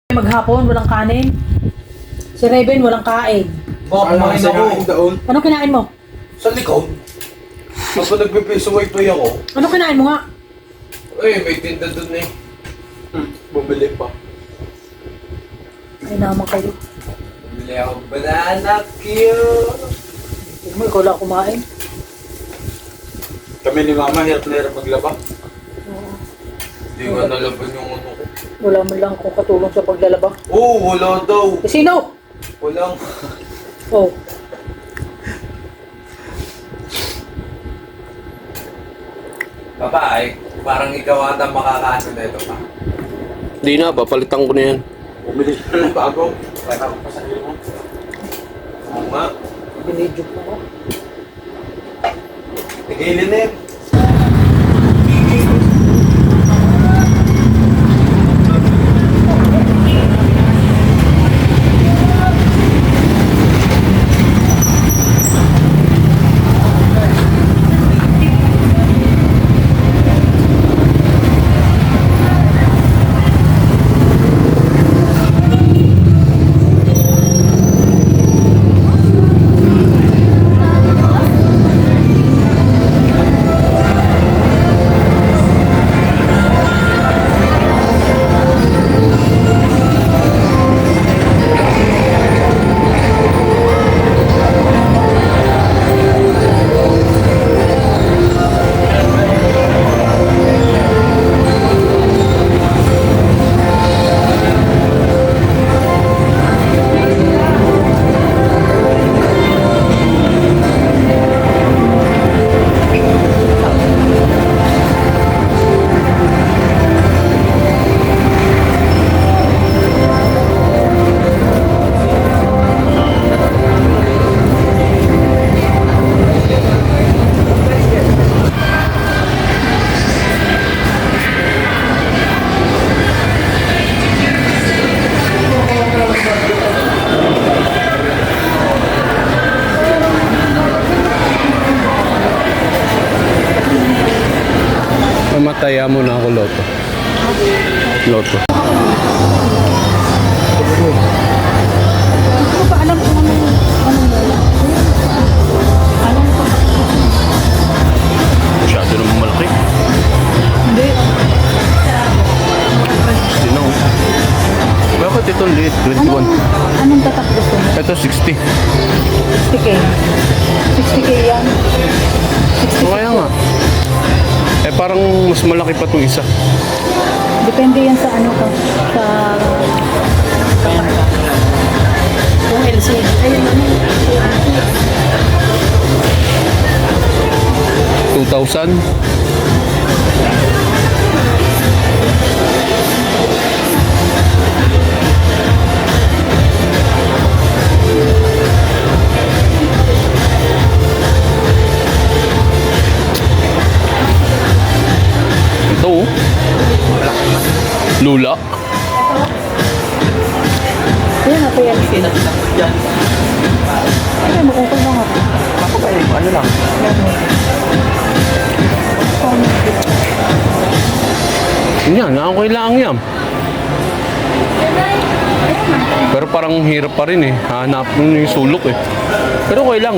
Maghapon, walang kanin. Si Raven, walang kain. Baka kumain ako. Anong kinain mo? Sa likod. Kapag nagpipiso wifi ako, Anong kinain mo nga? may tinda dun eh. Bumili pa. Ay naman kayo. Bumili ako banana cute. Hindi mo, ikaw lang kumain. Kami ni Mama, hirap na hirap maglaba. Oo. Hindi nga nalaban yung ano ko. Wala man lang kung katulong sa paglalaba. Wala daw. Eh, sino? Walang. Oh. Papa, parang ikaw ata makakaano na ito pa. Hindi na, papalitan ko na yan. Bumili na ng bago. Para ako pa sa iyo mo. Oo nga. Binidyo mo ako. Tigilin na yun. Mamataya mo na ako, Loto. Loto. Hindi ko pa alam kung ano mo. Masyado naman malaki. Hindi. Sino? Bakit itong liit? 21. Anong tatak gusto mo? Ito 60. 60K. 60K yan. 60K. O kaya nga. Eh parang mas malaki pa itong isa. Depende yan sa ano ka. Sa... Yung LCD. Ayun ano. 2,000. Ito oh. Lula. Ayun ako yan. Ay, makukul na nga. Ako kayo, ano lang. Yan, okay lang yan. Pero parang hirap pa rin eh. Hanap mo yung sulok eh. Pero okay lang.